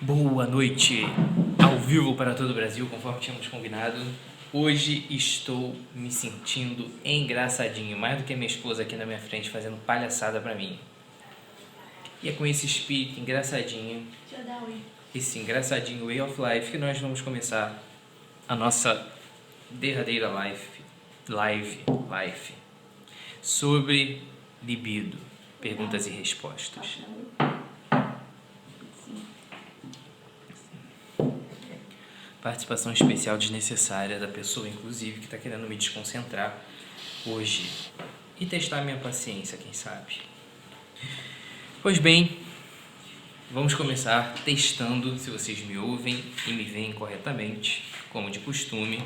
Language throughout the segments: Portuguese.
Boa noite, ao vivo para todo o Brasil, conforme tínhamos combinado. Hoje estou me sentindo engraçadinho, mais do que a minha esposa aqui na minha frente fazendo palhaçada pra mim. E é com esse espírito engraçadinho, esse engraçadinho Way of Life, que nós vamos começar a nossa derradeira live sobre libido, perguntas e respostas. Participação especial desnecessária da pessoa, inclusive, que está querendo me desconcentrar hoje e testar minha paciência, quem sabe. Pois bem, vamos começar testando se vocês me ouvem e me veem corretamente, como de costume.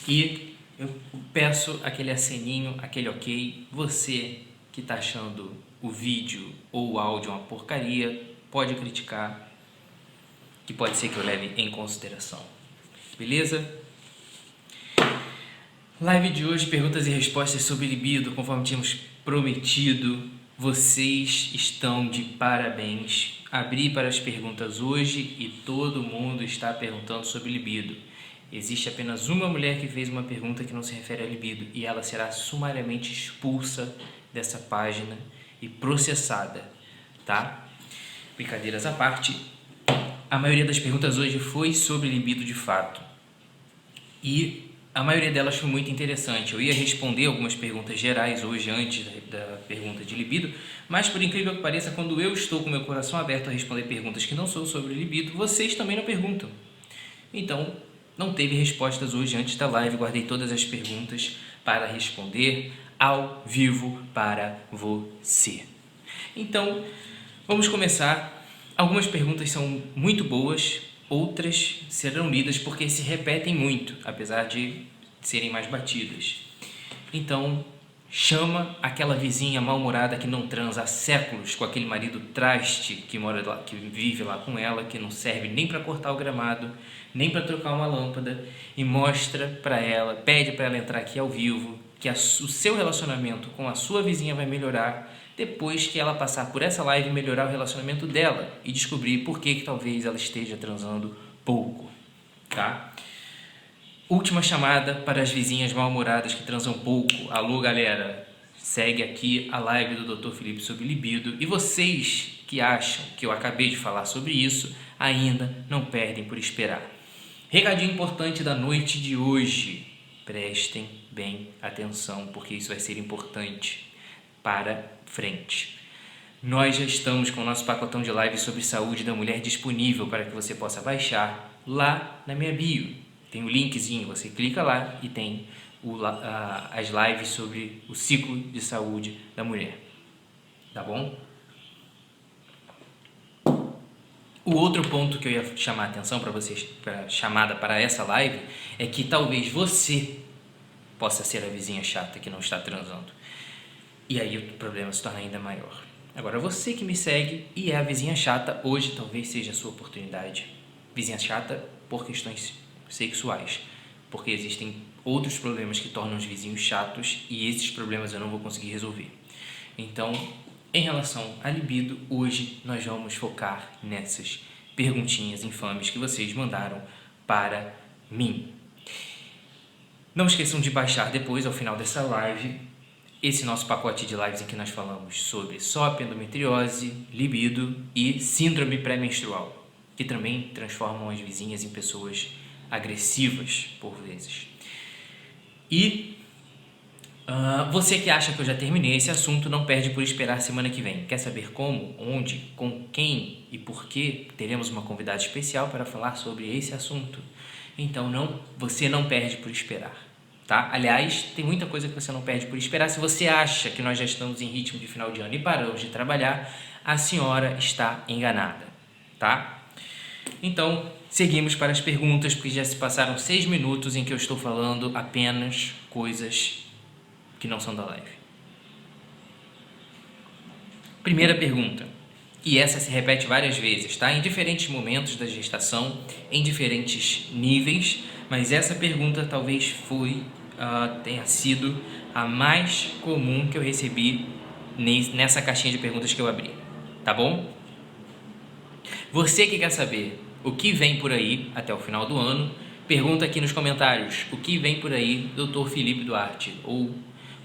E eu peço aquele aceninho, aquele ok. Você que está achando o vídeo ou o áudio uma porcaria, pode criticar, que pode ser que eu leve em consideração. Beleza? Live de hoje, perguntas e respostas sobre libido, conforme tínhamos prometido. Vocês estão de parabéns. Abri para as perguntas hoje e todo mundo está perguntando sobre libido. Existe apenas uma mulher que fez uma pergunta que não se refere a libido e ela será sumariamente expulsa dessa página e processada, tá? Brincadeiras à parte. A maioria das perguntas hoje foi sobre libido de fato. E a maioria delas foi muito interessante. Eu ia responder algumas perguntas gerais hoje antes da pergunta de libido, mas por incrível que pareça, quando eu estou com meu coração aberto a responder perguntas que não são sobre libido, vocês também não perguntam. Então, não teve respostas hoje antes da live. Guardei todas as perguntas para responder ao vivo para você. Então, vamos começar. Algumas perguntas são muito boas, outras serão lidas porque se repetem muito, apesar de serem mais batidas. Então, chama aquela vizinha mal-humorada que não transa há séculos com aquele marido traste que mora lá, que vive lá com ela, que não serve nem para cortar o gramado, nem para trocar uma lâmpada, e mostra para ela, pede para ela entrar aqui ao vivo, que o seu relacionamento com a sua vizinha vai melhorar depois que ela passar por essa live e melhorar o relacionamento dela e descobrir por que talvez ela esteja transando pouco, tá? Última chamada para as vizinhas mal-humoradas que transam pouco. Alô, galera, segue aqui a live do Dr. Felipe sobre libido. E vocês que acham que eu acabei de falar sobre isso, ainda não perdem por esperar. Recadinho importante da noite de hoje. Prestem bem atenção, porque isso vai ser importante para frente. Nós já estamos com o nosso pacotão de lives sobre saúde da mulher disponível para que você possa baixar lá na minha bio. Tem o linkzinho, você clica lá e tem as lives sobre o ciclo de saúde da mulher. Tá bom? O outro ponto que eu ia chamar a atenção para vocês, chamada para essa live, é que talvez você possa ser a vizinha chata que não está transando. E aí o problema se torna ainda maior. Agora, você que me segue e é a vizinha chata, hoje talvez seja a sua oportunidade. Vizinha chata por questões sexuais, porque existem outros problemas que tornam os vizinhos chatos e esses problemas eu não vou conseguir resolver. Então, em relação à libido, hoje nós vamos focar nessas perguntinhas infames que vocês mandaram para mim. Não esqueçam de baixar depois, ao final dessa live, esse nosso pacote de lives em que nós falamos sobre SOP, endometriose, libido e síndrome pré-menstrual, que também transformam as vizinhas em pessoas agressivas, por vezes. E você que acha que eu já terminei esse assunto, não perde por esperar semana que vem. Quer saber como, onde, com quem e por que? Teremos uma convidada especial para falar sobre esse assunto. Então, você não perde por esperar, tá? Aliás, tem muita coisa que você não perde por esperar. Se você acha que nós já estamos em ritmo de final de ano e paramos de trabalhar, a senhora está enganada, tá? Então, seguimos para as perguntas, porque já se passaram 6 minutos em que eu estou falando apenas coisas que não são da live. Primeira pergunta, e essa se repete várias vezes, tá? Em diferentes momentos da gestação, em diferentes níveis, mas essa pergunta talvez tenha sido a mais comum que eu recebi nessa caixinha de perguntas que eu abri, tá bom? Você que quer saber o que vem por aí até o final do ano, pergunta aqui nos comentários o que vem por aí, Dr. Felipe Duarte, ou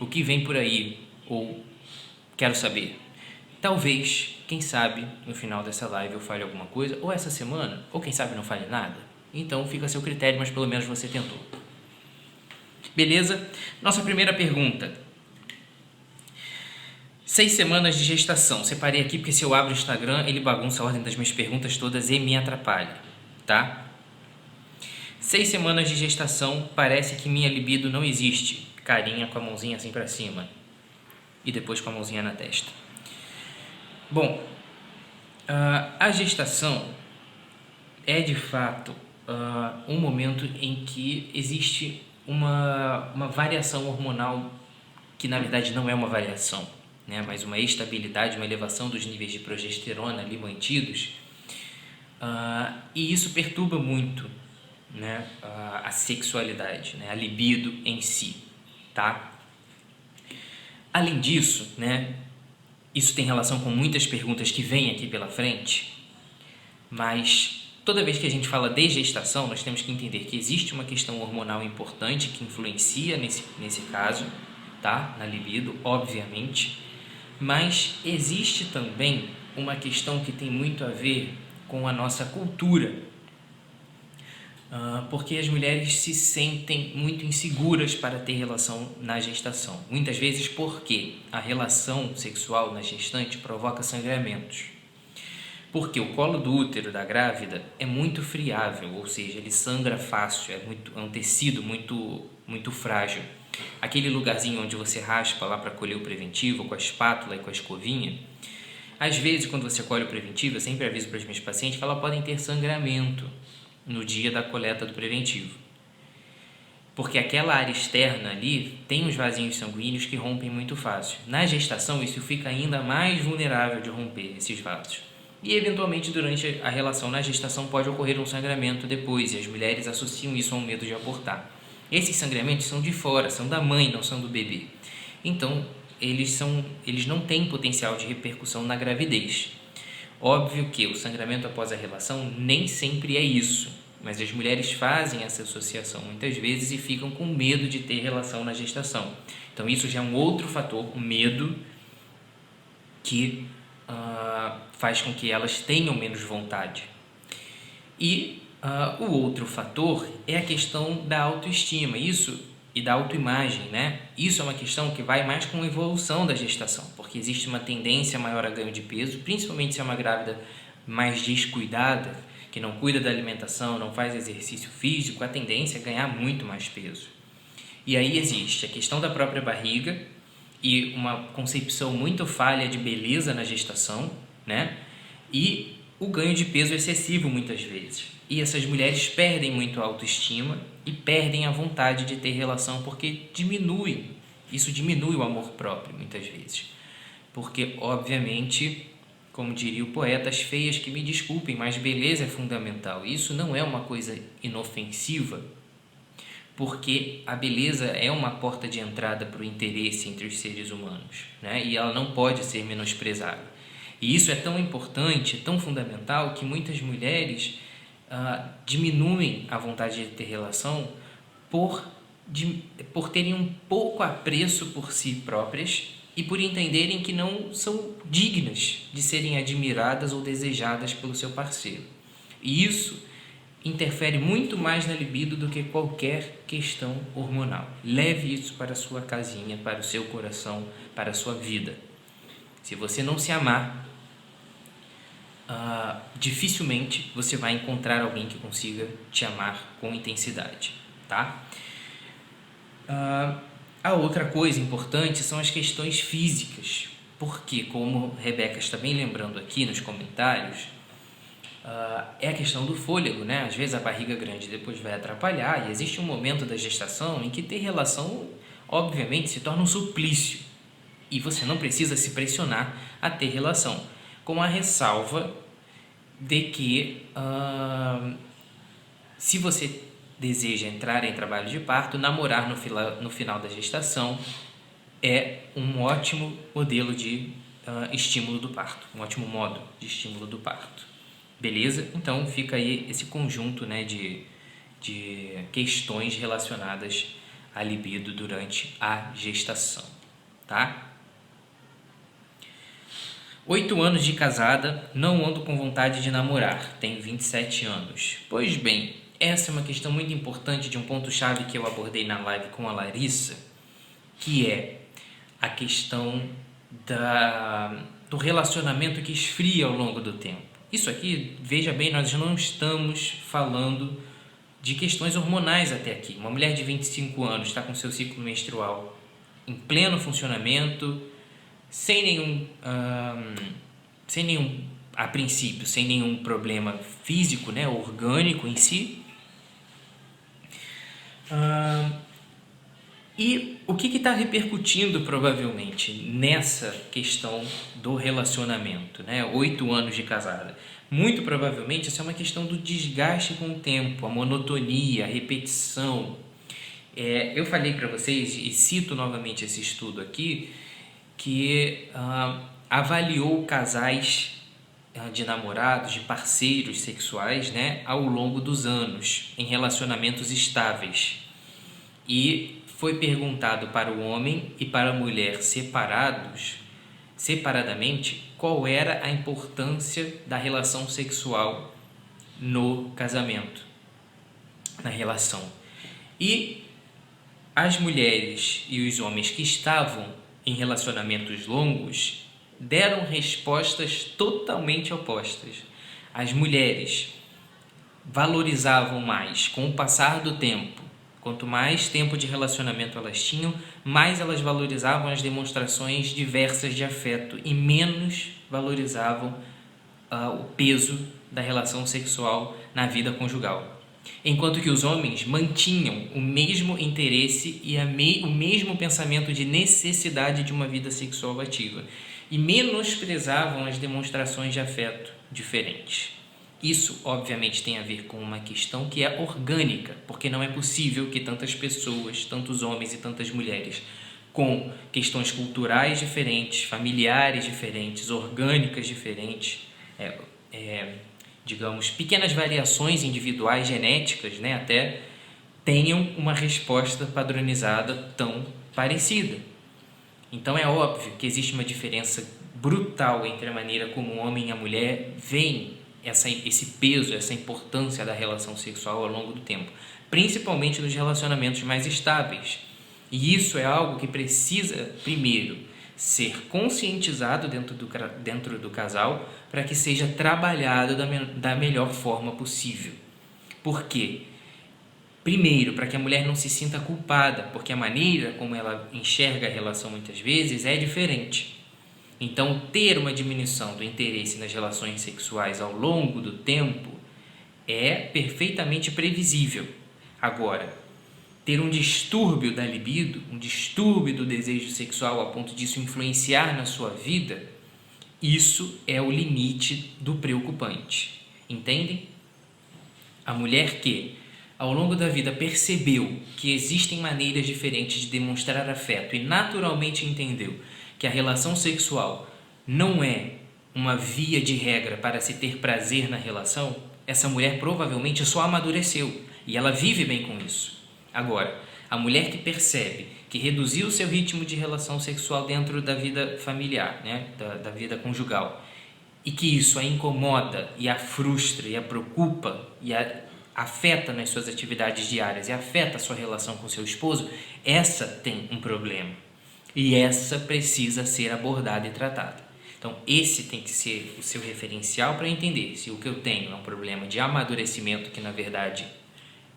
o que vem por aí, ou quero saber. Talvez, quem sabe, no final dessa live eu fale alguma coisa, ou essa semana, ou quem sabe não fale nada. Então fica a seu critério, mas pelo menos você tentou. Beleza? Nossa primeira pergunta. 6 semanas de gestação. Separei aqui porque se eu abro o Instagram, ele bagunça a ordem das minhas perguntas todas e me atrapalha, tá? 6 semanas de gestação, parece que minha libido não existe. Carinha com a mãozinha assim pra cima. E depois com a mãozinha na testa. Bom, a gestação é de fato um momento em que existe uma variação hormonal que na verdade não é uma variação, né? Mas uma estabilidade, uma elevação dos níveis de progesterona ali mantidos, e isso perturba muito, né, a sexualidade, né, a libido em si, tá? Além disso, né, isso tem relação com muitas perguntas que vêm aqui pela frente, mas toda vez que a gente fala de gestação, nós temos que entender que existe uma questão hormonal importante que influencia nesse caso, tá? Na libido, obviamente, mas existe também uma questão que tem muito a ver com a nossa cultura, porque as mulheres se sentem muito inseguras para ter relação na gestação. Muitas vezes porque a relação sexual na gestante provoca sangramentos. Porque o colo do útero da grávida é muito friável, ou seja, ele sangra fácil, é um tecido muito frágil. Aquele lugarzinho onde você raspa lá para colher o preventivo, com a espátula e com a escovinha, às vezes quando você colhe o preventivo, eu sempre aviso para as minhas pacientes que elas podem ter sangramento no dia da coleta do preventivo. Porque aquela área externa ali tem uns vasinhos sanguíneos que rompem muito fácil. Na gestação, isso fica ainda mais vulnerável de romper esses vasos. E, eventualmente, durante a relação na gestação pode ocorrer um sangramento depois, e as mulheres associam isso ao medo de abortar. Esses sangramentos são de fora, são da mãe, não são do bebê. Então, eles não têm potencial de repercussão na gravidez. Óbvio que o sangramento após a relação nem sempre é isso, mas as mulheres fazem essa associação muitas vezes e ficam com medo de ter relação na gestação. Então isso já é um outro fator, o medo, que faz com que elas tenham menos vontade. E o outro fator é a questão da autoestima, e da autoimagem, né? Isso é uma questão que vai mais com a evolução da gestação, porque existe uma tendência maior a ganho de peso, principalmente se é uma grávida mais descuidada, que não cuida da alimentação, não faz exercício físico, a tendência é ganhar muito mais peso. E aí existe a questão da própria barriga e uma concepção muito falha de beleza na gestação, né? E o ganho de peso excessivo muitas vezes. E essas mulheres perdem muito a autoestima e perdem a vontade de ter relação porque isso diminui o amor próprio muitas vezes. Porque, obviamente, como diria o poeta, as feias que me desculpem, mas beleza é fundamental. Isso não é uma coisa inofensiva, porque a beleza é uma porta de entrada para o interesse entre os seres humanos, né? E ela não pode ser menosprezada. E isso é tão importante, tão fundamental, que muitas mulheres diminuem a vontade de ter relação por terem um pouco apreço por si próprias e por entenderem que não são dignas de serem admiradas ou desejadas pelo seu parceiro. E isso interfere muito mais na libido do que qualquer questão hormonal. Leve isso para a sua casinha, para o seu coração, para a sua vida. Se você não se amar, dificilmente você vai encontrar alguém que consiga te amar com intensidade, tá? A outra coisa importante são as questões físicas, porque, como a Rebeca está bem lembrando aqui nos comentários, é a questão do fôlego, né? Às vezes a barriga grande depois vai atrapalhar e existe um momento da gestação em que ter relação, obviamente, se torna um suplício e você não precisa se pressionar a ter relação, com a ressalva de que se você deseja entrar em trabalho de parto, namorar no final da gestação é um ótimo modelo de estímulo do parto, um ótimo modo de estímulo do parto, Beleza? Então fica aí esse conjunto, né, de questões relacionadas à libido durante a gestação, tá? 8 anos de casada, não ando com vontade de namorar, tenho 27 anos. Pois bem, essa é uma questão muito importante de um ponto-chave que eu abordei na live com a Larissa, que é a questão do relacionamento que esfria ao longo do tempo. Isso aqui, veja bem, nós não estamos falando de questões hormonais até aqui. Uma mulher de 25 anos está com seu ciclo menstrual em pleno funcionamento, sem nenhum, a princípio, sem nenhum problema físico, né, orgânico em si. E o que está repercutindo provavelmente nessa questão do relacionamento, né? 8 anos de casada. Muito provavelmente essa é uma questão do desgaste com o tempo, a monotonia, a repetição. Eu falei para vocês, e cito novamente esse estudo aqui, que avaliou casais de namorados, de parceiros sexuais, né, ao longo dos anos, em relacionamentos estáveis. E foi perguntado para o homem e para a mulher separadamente, qual era a importância da relação sexual no casamento, na relação. E as mulheres e os homens que estavam em relacionamentos longos deram respostas totalmente opostas. As mulheres valorizavam mais com o passar do tempo. Quanto mais tempo de relacionamento elas tinham, mais elas valorizavam as demonstrações diversas de afeto e menos valorizavam o peso da relação sexual na vida conjugal. Enquanto que os homens mantinham o mesmo interesse e o mesmo pensamento de necessidade de uma vida sexual ativa e menosprezavam as demonstrações de afeto diferentes. Isso, obviamente, tem a ver com uma questão que é orgânica, porque não é possível que tantas pessoas, tantos homens e tantas mulheres, com questões culturais diferentes, familiares diferentes, orgânicas diferentes, digamos, pequenas variações individuais, genéticas, né, até, tenham uma resposta padronizada tão parecida. Então é óbvio que existe uma diferença brutal entre a maneira como o homem e a mulher veem esse peso, essa importância da relação sexual ao longo do tempo, principalmente nos relacionamentos mais estáveis. E isso é algo que precisa, primeiro, ser conscientizado dentro do casal para que seja trabalhado da melhor forma possível. Por quê? Primeiro, para que a mulher não se sinta culpada, porque a maneira como ela enxerga a relação muitas vezes é diferente. Então, ter uma diminuição do interesse nas relações sexuais ao longo do tempo é perfeitamente previsível. Agora, ter um distúrbio da libido, um distúrbio do desejo sexual a ponto disso influenciar na sua vida, isso é o limite do preocupante. Entendem? A mulher que, ao longo da vida, percebeu que existem maneiras diferentes de demonstrar afeto e naturalmente entendeu que a relação sexual não é uma via de regra para se ter prazer na relação, essa mulher provavelmente só amadureceu e ela vive bem com isso. Agora, a mulher que percebe que reduziu o seu ritmo de relação sexual dentro da vida familiar, né, da vida conjugal, e que isso a incomoda e a frustra e a preocupa e a afeta nas suas atividades diárias e afeta a sua relação com seu esposo, essa tem um problema. E essa precisa ser abordada e tratada. Então, esse tem que ser o seu referencial para entender se o que eu tenho é um problema de amadurecimento, que na verdade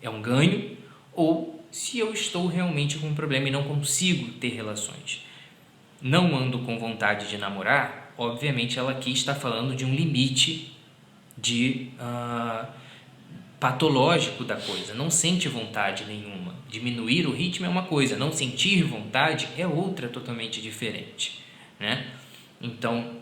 é um ganho, ou se eu estou realmente com um problema e não consigo ter relações. Não ando com vontade de namorar, obviamente ela aqui está falando de um limite patológico da coisa, não sente vontade nenhuma. Diminuir o ritmo é uma coisa, não sentir vontade é outra totalmente diferente, né? Então,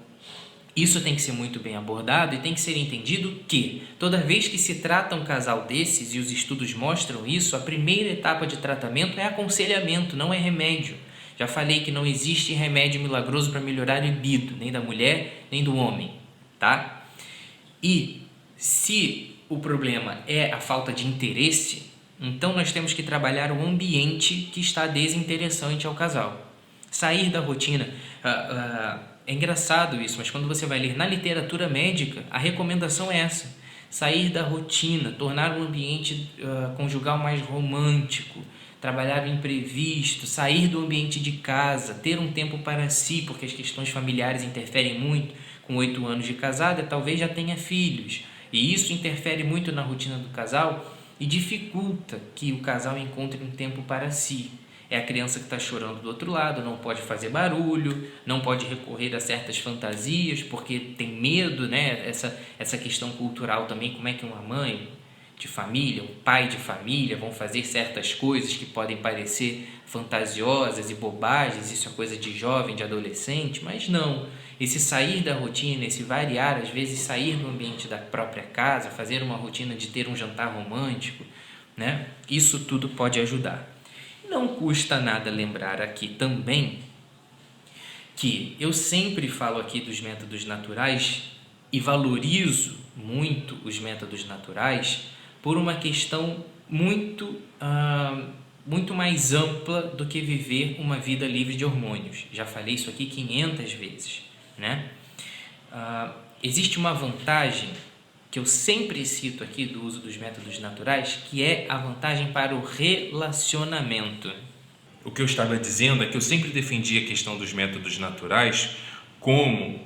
isso tem que ser muito bem abordado e tem que ser entendido que toda vez que se trata um casal desses, e os estudos mostram isso, a primeira etapa de tratamento é aconselhamento, não é remédio. Já falei que não existe remédio milagroso para melhorar a libido, nem da mulher, nem do homem, tá? E Se o problema é a falta de interesse, então nós temos que trabalhar o ambiente que está desinteressante ao casal. Sair da rotina. É engraçado isso, mas quando você vai ler na literatura médica, a recomendação é essa: sair da rotina, tornar o ambiente conjugal mais romântico, trabalhar o imprevisto, sair do ambiente de casa, ter um tempo para si, porque as questões familiares interferem muito. Com 8 anos de casada, talvez já tenha filhos, e isso interfere muito na rotina do casal e dificulta que o casal encontre um tempo para si. É a criança que está chorando do outro lado, não pode fazer barulho, não pode recorrer a certas fantasias, porque tem medo, né? Essa questão cultural também, como é que uma mãe de família, um pai de família vão fazer certas coisas que podem parecer fantasiosas e bobagens, isso é coisa de jovem, de adolescente, mas não. Esse sair da rotina, esse variar, às vezes sair do ambiente da própria casa, fazer uma rotina de ter um jantar romântico, né? Isso tudo pode ajudar. Não custa nada lembrar aqui também que eu sempre falo aqui dos métodos naturais e valorizo muito os métodos naturais por uma questão muito mais ampla do que viver uma vida livre de hormônios. Já falei isso aqui 500 vezes, né? Existe uma vantagem que eu sempre cito aqui do uso dos métodos naturais, que é a vantagem para o relacionamento. O que eu estava dizendo é que eu sempre defendi a questão dos métodos naturais como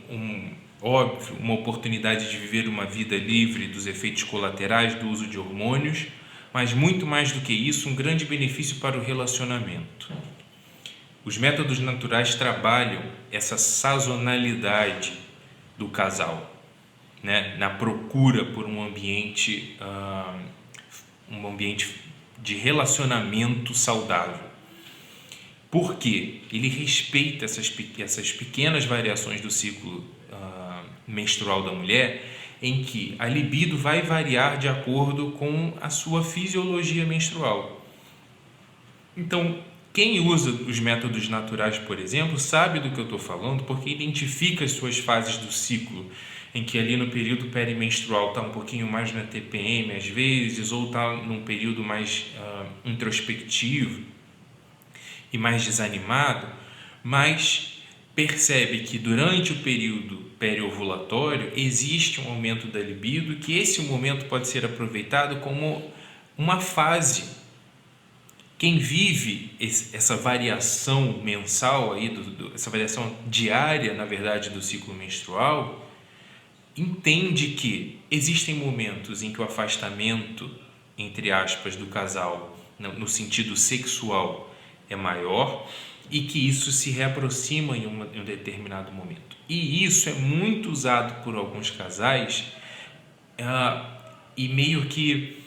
uma oportunidade de viver uma vida livre dos efeitos colaterais do uso de hormônios, mas muito mais do que isso, um grande benefício para o relacionamento. Os métodos naturais trabalham essa sazonalidade do casal, né, na procura por um ambiente de relacionamento saudável. Porque ele respeita essas pequenas variações do ciclo menstrual da mulher, em que a libido vai variar de acordo com a sua fisiologia menstrual. Então, quem usa os métodos naturais, por exemplo, sabe do que eu estou falando, porque identifica as suas fases do ciclo, em que ali no período perimenstrual está um pouquinho mais na TPM às vezes, ou está num período mais introspectivo e mais desanimado, mas percebe que durante o período periovulatório existe um aumento da libido, que esse momento pode ser aproveitado como uma fase. Quem vive essa variação mensal, essa variação diária, na verdade, do ciclo menstrual, entende que existem momentos em que o afastamento, entre aspas, do casal, no sentido sexual, é maior e que isso se reaproxima em um determinado momento. E isso é muito usado por alguns casais e meio que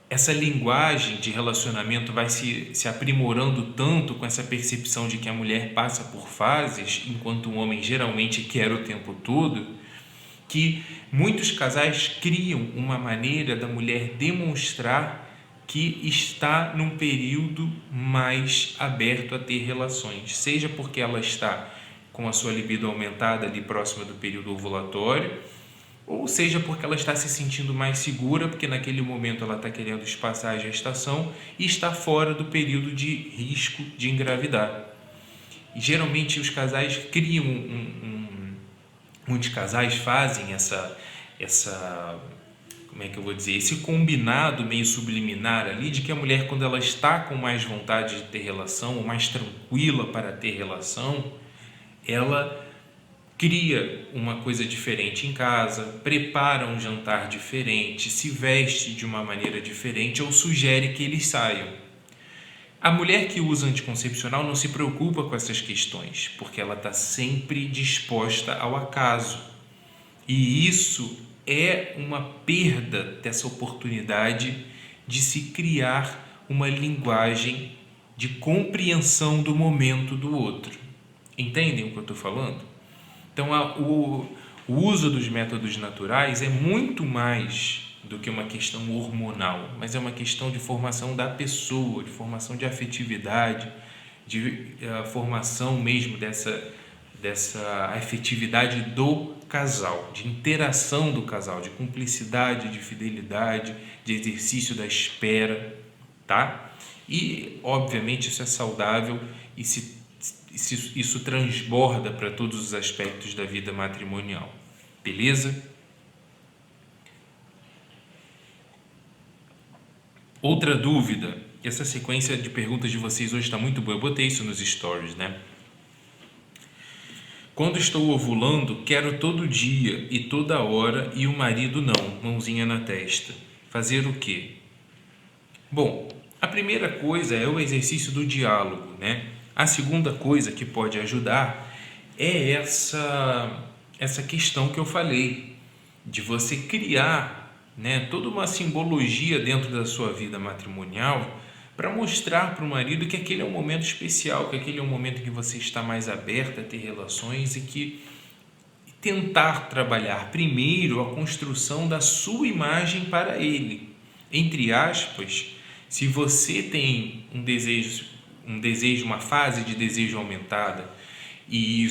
essa linguagem de relacionamento vai se aprimorando tanto com essa percepção de que a mulher passa por fases, enquanto o homem geralmente quer o tempo todo, que muitos casais criam uma maneira da mulher demonstrar que está num período mais aberto a ter relações, seja porque ela está com a sua libido aumentada ali próxima do período ovulatório, ou seja porque ela está se sentindo mais segura, porque naquele momento ela está querendo espaçar a gestação e está fora do período de risco de engravidar. E geralmente os casais criam muitos casais fazem esse combinado meio subliminar ali de que a mulher, quando ela está com mais vontade de ter relação, ou mais tranquila para ter relação, ela cria uma coisa diferente em casa, prepara um jantar diferente, se veste de uma maneira diferente ou sugere que eles saiam. A mulher que usa anticoncepcional não se preocupa com essas questões, porque ela está sempre disposta ao acaso. E isso é uma perda dessa oportunidade de se criar uma linguagem de compreensão do momento do outro. Entendem o que eu estou falando? Então, o uso dos métodos naturais é muito mais do que uma questão hormonal, mas é uma questão de formação da pessoa, de formação de afetividade, de formação mesmo dessa afetividade do casal, de interação do casal, de cumplicidade, de fidelidade, de exercício da espera, tá? E, obviamente, isso é saudável e isso transborda para todos os aspectos da vida matrimonial, beleza? Outra dúvida, essa sequência de perguntas de vocês hoje está muito boa, eu botei isso nos stories, né? Quando estou ovulando, quero todo dia e toda hora e o marido não, mãozinha na testa. Fazer o quê? Bom, a primeira coisa é o exercício do diálogo, né? A segunda coisa que pode ajudar é essa questão que eu falei, de você criar, né, toda uma simbologia dentro da sua vida matrimonial para mostrar para o marido que aquele é um momento especial, que aquele é um momento que você está mais aberta a ter relações e que tentar trabalhar primeiro a construção da sua imagem para ele. Entre aspas, se você tem um desejo, uma fase de desejo aumentada e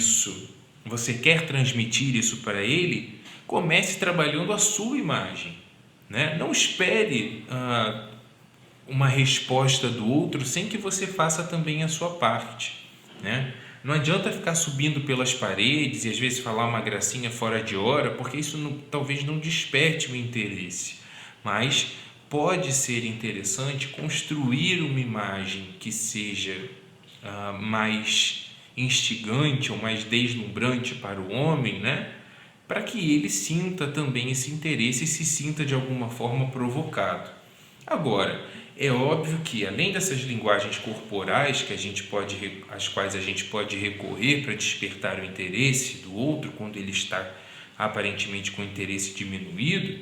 você quer transmitir isso para ele, comece trabalhando a sua imagem, né? Não espere uma resposta do outro sem que você faça também a sua parte, né? Não adianta ficar subindo pelas paredes e às vezes falar uma gracinha fora de hora, porque isso talvez não desperte o interesse, mas pode ser interessante construir uma imagem que seja mais instigante ou mais deslumbrante para o homem, né? Para que ele sinta também esse interesse e se sinta de alguma forma provocado. Agora, é óbvio que além dessas linguagens corporais às quais a gente pode recorrer para despertar o interesse do outro quando ele está aparentemente com o interesse diminuído,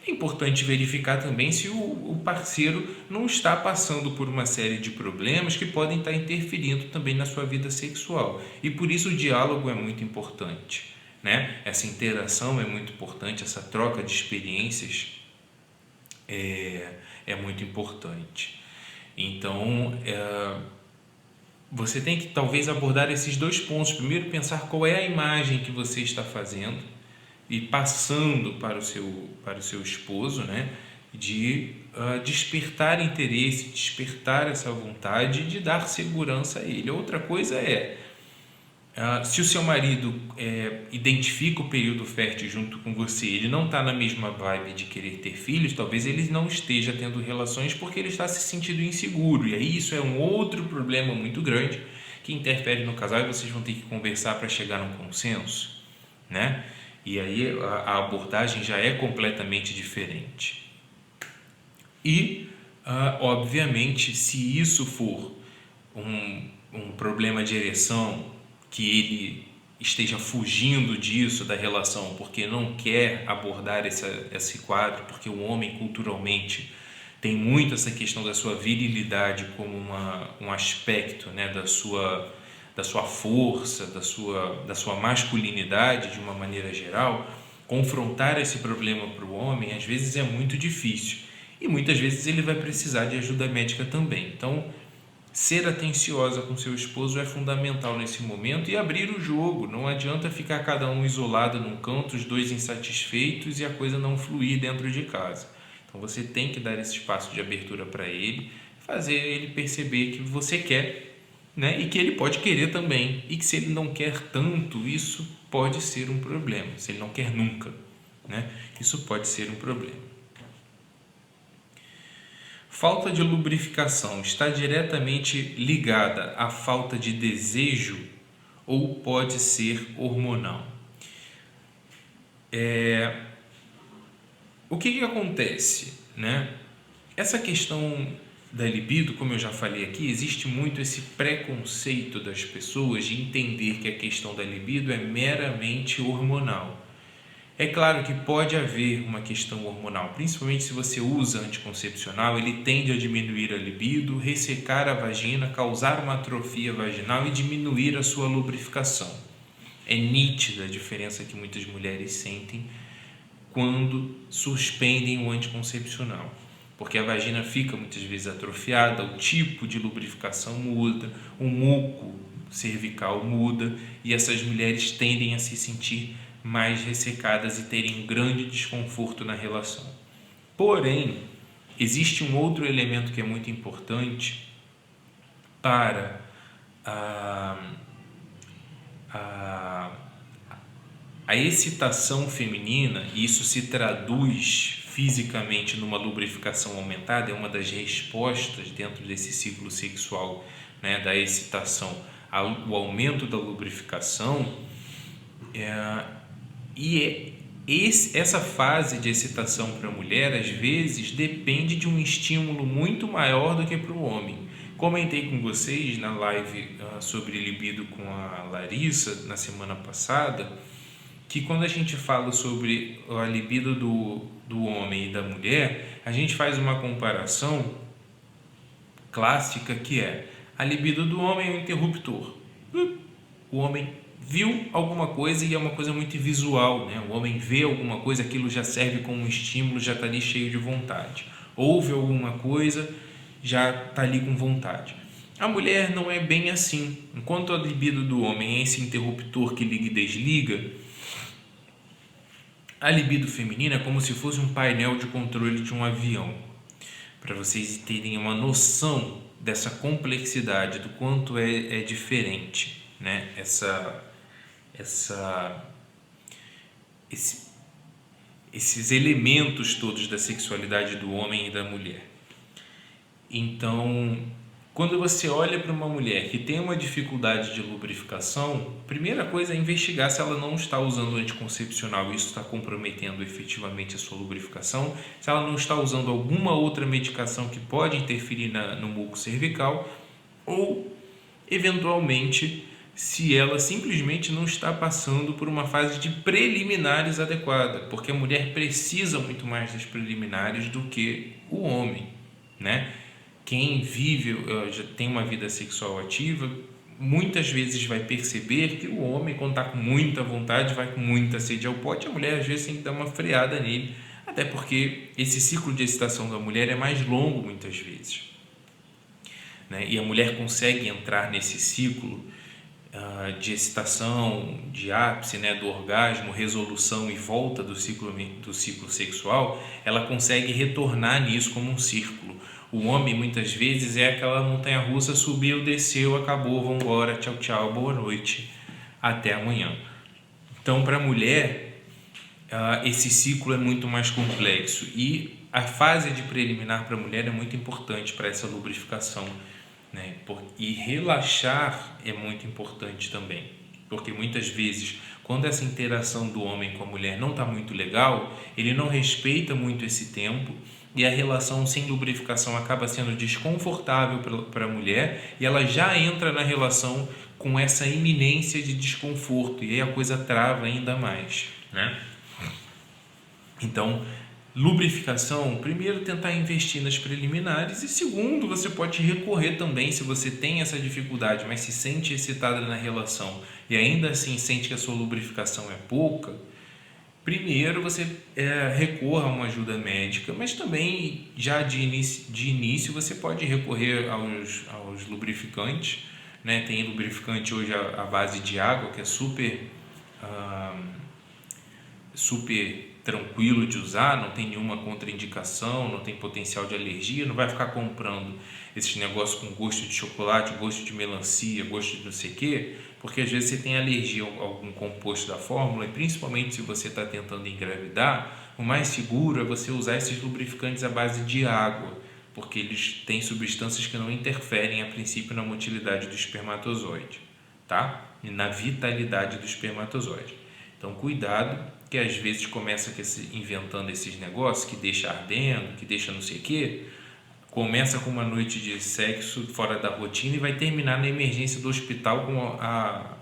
é importante verificar também se o parceiro não está passando por uma série de problemas que podem estar interferindo também na sua vida sexual. E por isso o diálogo é muito importante, né? Essa interação é muito importante, essa troca de experiências é muito importante. Então, você tem que talvez abordar esses dois pontos. Primeiro, pensar qual é a imagem que você está fazendo e passando para o seu esposo, né? De despertar interesse, despertar essa vontade de dar segurança a ele. Outra coisa se o seu marido identifica o período fértil junto com você, ele não está na mesma vibe de querer ter filhos, talvez ele não esteja tendo relações porque ele está se sentindo inseguro. E aí isso é um outro problema muito grande que interfere no casal e vocês vão ter que conversar para chegar num consenso, né? E aí a abordagem já é completamente diferente. E, obviamente, se isso for um problema de ereção, que ele esteja fugindo disso, da relação, porque não quer abordar esse quadro, porque o homem culturalmente tem muito essa questão da sua virilidade como um aspecto, né, da sua força, da sua masculinidade de uma maneira geral, confrontar esse problema para o homem às vezes é muito difícil e muitas vezes ele vai precisar de ajuda médica também. Então, ser atenciosa com seu esposo é fundamental nesse momento e abrir o jogo. Não adianta ficar cada um isolado num canto, os dois insatisfeitos e a coisa não fluir dentro de casa. Então você tem que dar esse espaço de abertura para ele, fazer ele perceber que você quer, né? E que ele pode querer também. E que se ele não quer tanto, isso pode ser um problema. Se ele não quer nunca, né? Isso pode ser um problema. Falta de lubrificação está diretamente ligada à falta de desejo ou pode ser hormonal? O que acontece, né? Essa questão da libido, como eu já falei aqui, existe muito esse preconceito das pessoas de entender que a questão da libido é meramente hormonal. É claro que pode haver uma questão hormonal, principalmente se você usa anticoncepcional, ele tende a diminuir a libido, ressecar a vagina, causar uma atrofia vaginal e diminuir a sua lubrificação. É nítida a diferença que muitas mulheres sentem quando suspendem o anticoncepcional, porque a vagina fica muitas vezes atrofiada, o tipo de lubrificação muda, o muco cervical muda e essas mulheres tendem a se sentir mais ressecadas e terem um grande desconforto na relação. Porém, existe um outro elemento que é muito importante para a excitação feminina, e isso se traduz fisicamente numa lubrificação aumentada, é uma das respostas dentro desse ciclo sexual, né, da excitação, o aumento da lubrificação, essa fase de excitação para a mulher, às vezes, depende de um estímulo muito maior do que para o homem. Comentei com vocês na live sobre libido com a Larissa, na semana passada, que quando a gente fala sobre a libido do homem e da mulher, a gente faz uma comparação clássica que é: a libido do homem é um interruptor. O homem viu alguma coisa e é uma coisa muito visual, né? O homem vê alguma coisa, aquilo já serve como um estímulo, já está ali cheio de vontade. Ouve alguma coisa, já está ali com vontade. A mulher não é bem assim. Enquanto a libido do homem é esse interruptor que liga e desliga, a libido feminina é como se fosse um painel de controle de um avião. Para vocês terem uma noção dessa complexidade, do quanto é diferente, né? Esses elementos todos da sexualidade do homem e da mulher. Então, quando você olha para uma mulher que tem uma dificuldade de lubrificação, a primeira coisa é investigar se ela não está usando anticoncepcional e isso está comprometendo efetivamente a sua lubrificação, se ela não está usando alguma outra medicação que pode interferir no muco cervical, ou, eventualmente, se ela simplesmente não está passando por uma fase de preliminares adequada, porque a mulher precisa muito mais das preliminares do que o homem, né? Quem vive, já tem uma vida sexual ativa, muitas vezes vai perceber que o homem, quando está com muita vontade, vai com muita sede ao pote, a mulher às vezes tem que dar uma freada nele, até porque esse ciclo de excitação da mulher é mais longo muitas vezes, né? E a mulher consegue entrar nesse ciclo de excitação, de ápice, né, do orgasmo, resolução e volta do ciclo sexual, ela consegue retornar nisso como um círculo. O homem muitas vezes é aquela montanha-russa, subiu, desceu, acabou, vamos embora, tchau, tchau, boa noite, até amanhã. Então, para a mulher, esse ciclo é muito mais complexo e a fase de preliminar para a mulher é muito importante para essa lubrificação, né? E relaxar é muito importante também, porque muitas vezes, quando essa interação do homem com a mulher não está muito legal, ele não respeita muito esse tempo e a relação sem lubrificação acaba sendo desconfortável para a mulher e ela já entra na relação com essa iminência de desconforto e aí a coisa trava ainda mais, né? Então, lubrificação, primeiro tentar investir nas preliminares e segundo, você pode recorrer também se você tem essa dificuldade, mas se sente excitada na relação e ainda assim sente que a sua lubrificação é pouca, primeiro você recorra a uma ajuda médica, mas também já de início você pode recorrer aos lubrificantes, né? Tem lubrificante hoje à base de água que é super tranquilo de usar, não tem nenhuma contraindicação, não tem potencial de alergia, não vai ficar comprando esses negócios com gosto de chocolate, gosto de melancia, gosto de não sei o quê, porque às vezes você tem alergia a algum composto da fórmula e principalmente se você está tentando engravidar, o mais seguro é você usar esses lubrificantes à base de água, porque eles têm substâncias que não interferem a princípio na motilidade do espermatozoide, tá? E na vitalidade do espermatozoide. Então cuidado, que às vezes começa inventando esses negócios que deixa ardendo, que deixa não sei o quê, começa com uma noite de sexo fora da rotina e vai terminar na emergência do hospital com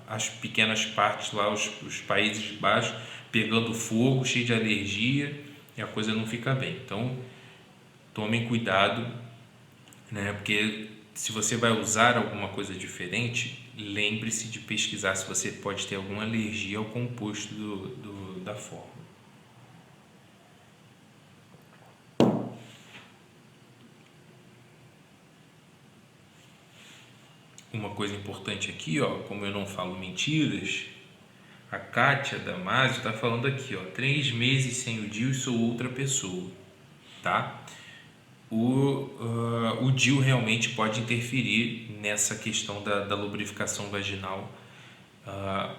as pequenas partes lá, os países de baixo, pegando fogo, cheio de alergia e a coisa não fica bem. Então, tomem cuidado, né? Porque se você vai usar alguma coisa diferente, lembre-se de pesquisar se você pode ter alguma alergia ao composto da fórmula. Uma uma coisa importante aqui, ó, como eu não falo mentiras, a Kátia Damasio está falando aqui, ó, 3 meses sem o DIU e sou outra pessoa, tá? O DIU realmente pode interferir nessa questão da lubrificação vaginal,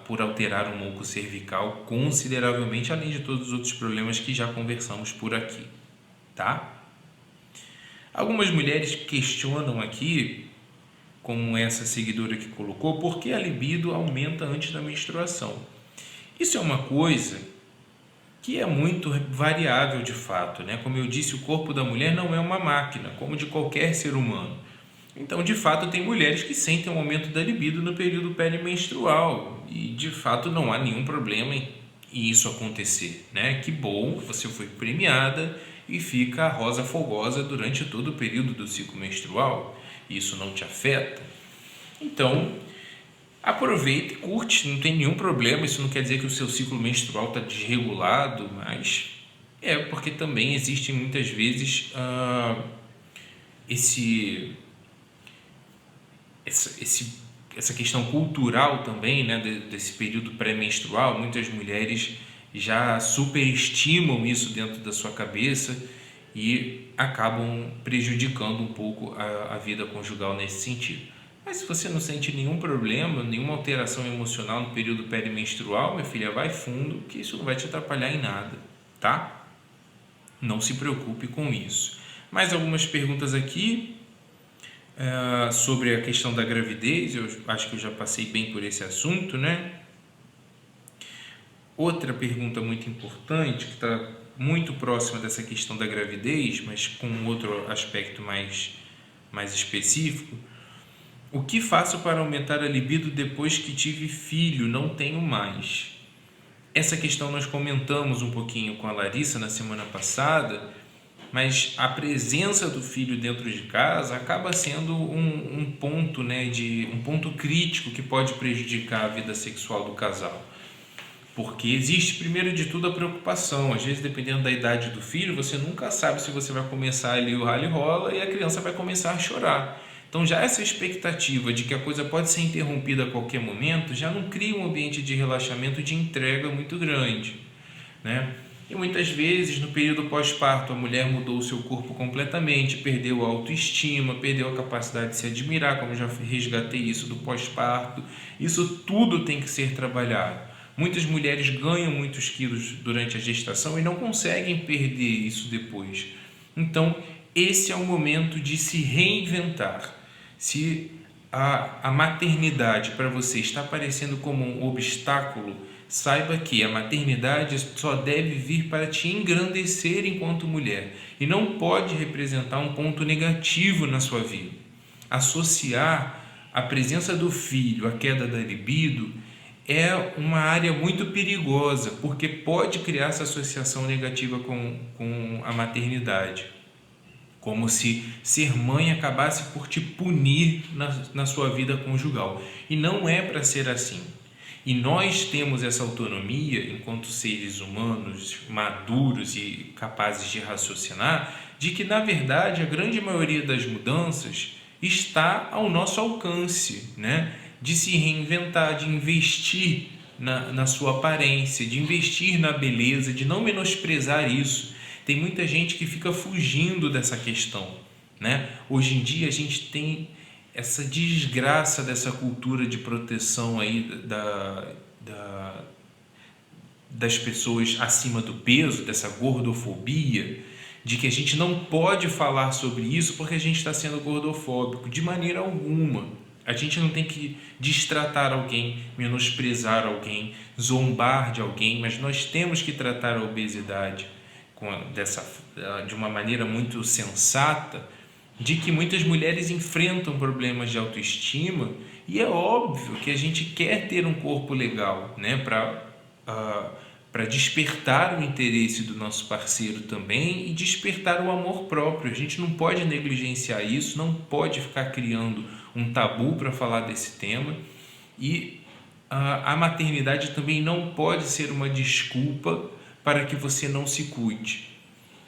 por alterar o muco cervical consideravelmente, além de todos os outros problemas que já conversamos por aqui, tá? Algumas mulheres questionam aqui, como essa seguidora que colocou, por que a libido aumenta antes da menstruação. Isso é uma coisa que é muito variável de fato, né? Como eu disse, o corpo da mulher não é uma máquina, como de qualquer ser humano. Então, de fato, tem mulheres que sentem um aumento da libido no período perimenstrual e, de fato, não há nenhum problema em isso acontecer, né? Que bom, você foi premiada e fica a rosa fogosa durante todo o período do ciclo menstrual. Isso não te afeta. Então, aproveita e curte, não tem nenhum problema. Isso não quer dizer que o seu ciclo menstrual está desregulado, mas é porque também existe muitas vezes essa questão cultural também, né, desse período pré-menstrual. Muitas mulheres já superestimam isso dentro da sua cabeça e acabam prejudicando um pouco a vida conjugal nesse sentido. Mas se você não sente nenhum problema, nenhuma alteração emocional no período perimenstrual, minha filha, vai fundo, que isso não vai te atrapalhar em nada, tá? Não se preocupe com isso. Mais algumas perguntas aqui sobre a questão da gravidez. Eu acho que eu já passei bem por esse assunto, né? Outra pergunta muito importante, que está muito próxima dessa questão da gravidez, mas com outro aspecto mais específico. O que faço para aumentar a libido depois que tive filho? Não tenho mais. Essa questão nós comentamos um pouquinho com a Larissa na semana passada, mas a presença do filho dentro de casa acaba sendo um ponto, né, um ponto crítico que pode prejudicar a vida sexual do casal. Porque existe, primeiro de tudo, a preocupação. Às vezes, dependendo da idade do filho, você nunca sabe se você vai começar ali o rala e rola e a criança vai começar a chorar. Então, já essa expectativa de que a coisa pode ser interrompida a qualquer momento já não cria um ambiente de relaxamento, de entrega muito grande, né? E muitas vezes, no período pós-parto, a mulher mudou o seu corpo completamente, perdeu a autoestima, perdeu a capacidade de se admirar, como eu já resgatei isso do pós-parto. Isso tudo tem que ser trabalhado. Muitas mulheres ganham muitos quilos durante a gestação e não conseguem perder isso depois. Então, esse é o momento de se reinventar. Se a maternidade para você está aparecendo como um obstáculo, saiba que a maternidade só deve vir para te engrandecer enquanto mulher e não pode representar um ponto negativo na sua vida. Associar a presença do filho à queda da libido é uma área muito perigosa, porque pode criar essa associação negativa com a maternidade, como se ser mãe acabasse por te punir na sua vida conjugal. E não é para ser assim. E nós temos essa autonomia, enquanto seres humanos maduros e capazes de raciocinar, de que, na verdade, a grande maioria das mudanças está ao nosso alcance, né? De se reinventar, de investir na sua aparência, de investir na beleza, de não menosprezar isso. Tem muita gente que fica fugindo dessa questão, né? Hoje em dia a gente tem essa desgraça dessa cultura de proteção aí das pessoas acima do peso, dessa gordofobia, de que a gente não pode falar sobre isso porque a gente está sendo gordofóbico, de maneira alguma. A gente não tem que destratar alguém, menosprezar alguém, zombar de alguém, mas nós temos que tratar a obesidade de uma maneira muito sensata, de que muitas mulheres enfrentam problemas de autoestima e é óbvio que a gente quer ter um corpo legal, né, para despertar o interesse do nosso parceiro também e despertar o amor próprio. A gente não pode negligenciar isso, não pode ficar criando um tabu para falar desse tema, e a maternidade também não pode ser uma desculpa para que você não se cuide.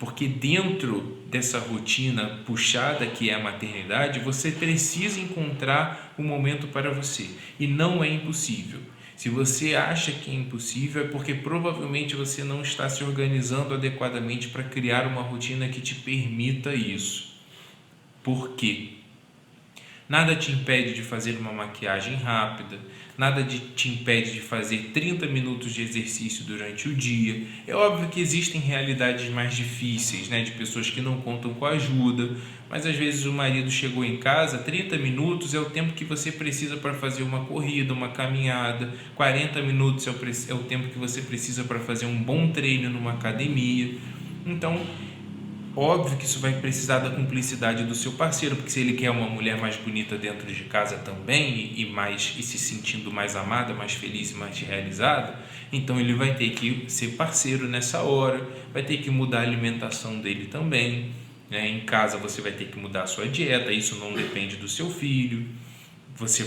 porque dentro dessa rotina puxada que é a maternidade, você precisa encontrar um momento para você, e não é impossível. Se você acha que é impossível, é porque provavelmente você não está se organizando adequadamente para criar uma rotina que te permita isso. Por quê? Nada te impede de fazer uma maquiagem rápida, nada te impede de fazer 30 minutos de exercício durante o dia. É óbvio que existem realidades mais difíceis, né, de pessoas que não contam com ajuda, mas às vezes o marido chegou em casa, 30 minutos é o tempo que você precisa para fazer uma corrida, uma caminhada, 40 minutos é o tempo que você precisa para fazer um bom treino numa academia. Então, óbvio que isso vai precisar da cumplicidade do seu parceiro, porque se ele quer uma mulher mais bonita dentro de casa também e se sentindo mais amada, mais feliz e mais realizada, então ele vai ter que ser parceiro nessa hora, vai ter que mudar a alimentação dele também, né? Em casa você vai ter que mudar a sua dieta, isso não depende do seu filho. Você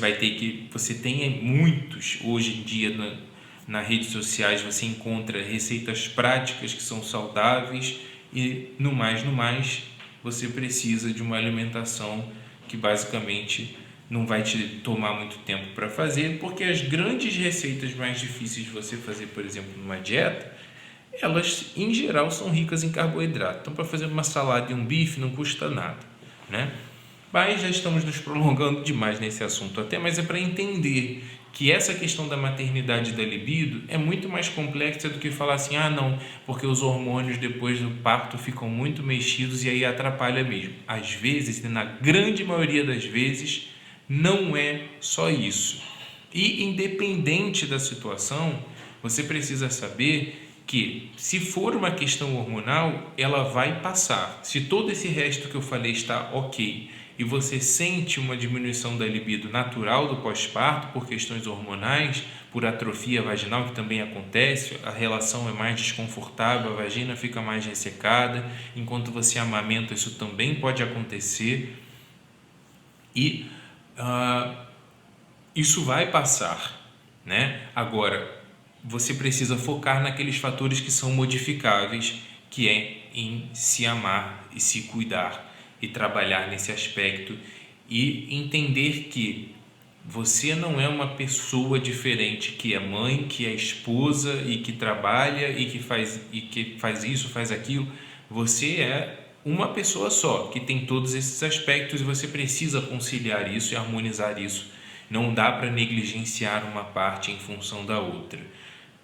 tem muitos, hoje em dia nas redes sociais você encontra receitas práticas que são saudáveis. E no mais, você precisa de uma alimentação que basicamente não vai te tomar muito tempo para fazer, porque as grandes receitas mais difíceis de você fazer, por exemplo, numa dieta, elas em geral são ricas em carboidrato. Então, para fazer uma salada e um bife não custa nada, né? Mas já estamos nos prolongando demais nesse assunto até, mas é para entender que essa questão da maternidade e da libido é muito mais complexa do que falar assim, não, porque os hormônios depois do parto ficam muito mexidos e aí atrapalha mesmo. Às vezes, na grande maioria das vezes, não é só isso. E independente da situação, você precisa saber que, se for uma questão hormonal, ela vai passar. Se todo esse resto que eu falei está ok e você sente uma diminuição da libido natural do pós-parto por questões hormonais, por atrofia vaginal, que também acontece, a relação é mais desconfortável, a vagina fica mais ressecada, enquanto você amamenta isso também pode acontecer, e isso vai passar, né? Agora, você precisa focar naqueles fatores que são modificáveis, que é em se amar e se cuidar e trabalhar nesse aspecto e entender que você não é uma pessoa diferente, que é mãe, que é esposa e que trabalha e que faz isso, faz aquilo. Você é uma pessoa só, que tem todos esses aspectos e você precisa conciliar isso e harmonizar isso. Não dá para negligenciar uma parte em função da outra,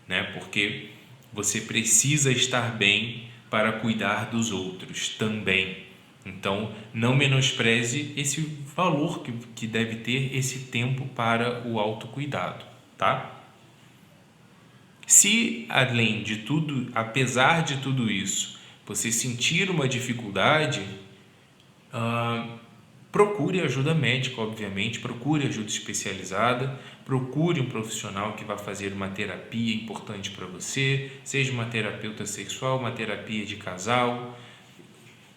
né? Porque você precisa estar bem para cuidar dos outros também. Então, não menospreze esse valor que deve ter esse tempo para o autocuidado, tá? Se, além de tudo, apesar de tudo isso, você sentir uma dificuldade, procure ajuda médica, obviamente, procure ajuda especializada, procure um profissional que vai fazer uma terapia importante para você, seja uma terapeuta sexual, uma terapia de casal.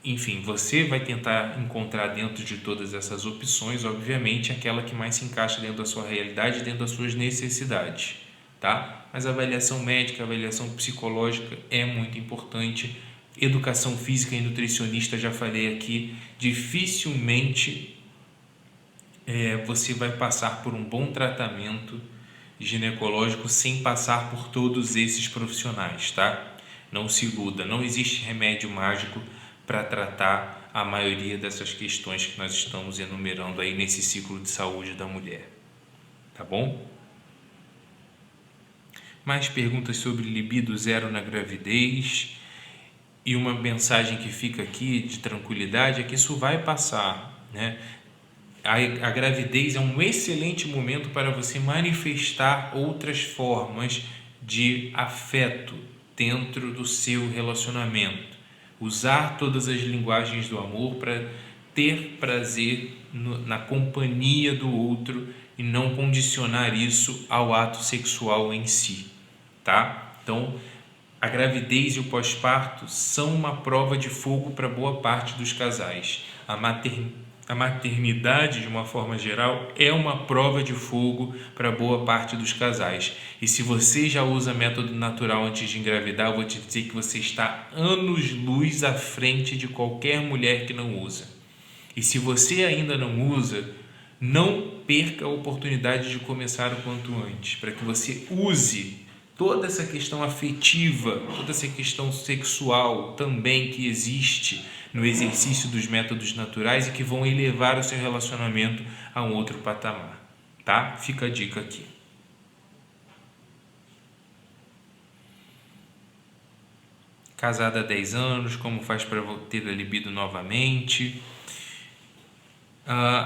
Enfim, você vai tentar encontrar dentro de todas essas opções, obviamente, aquela que mais se encaixa dentro da sua realidade, dentro das suas necessidades, tá? Mas a avaliação médica, a avaliação psicológica é muito importante. Educação física e nutricionista, já falei aqui, dificilmente você vai passar por um bom tratamento ginecológico sem passar por todos esses profissionais, tá? Não se iluda, não existe remédio mágico para tratar a maioria dessas questões que nós estamos enumerando aí nesse ciclo de saúde da mulher, tá bom? Mais perguntas sobre libido zero na gravidez, e uma mensagem que fica aqui de tranquilidade é que isso vai passar, né? A gravidez é um excelente momento para você manifestar outras formas de afeto dentro do seu relacionamento. Usar todas as linguagens do amor para ter prazer na companhia do outro e não condicionar isso ao ato sexual em si, tá? Então, a gravidez e o pós-parto são uma prova de fogo para boa parte dos casais. a maternidade, de uma forma geral, é uma prova de fogo para boa parte dos casais. E se você já usa método natural antes de engravidar, eu vou te dizer que você está anos-luz à frente de qualquer mulher que não usa. E se você ainda não usa, não perca a oportunidade de começar o quanto antes, para que você use toda essa questão afetiva, toda essa questão sexual também que existe no exercício dos métodos naturais e que vão elevar o seu relacionamento a um outro patamar, tá? Fica a dica aqui. Casada há 10 anos, como faz para ter a libido novamente?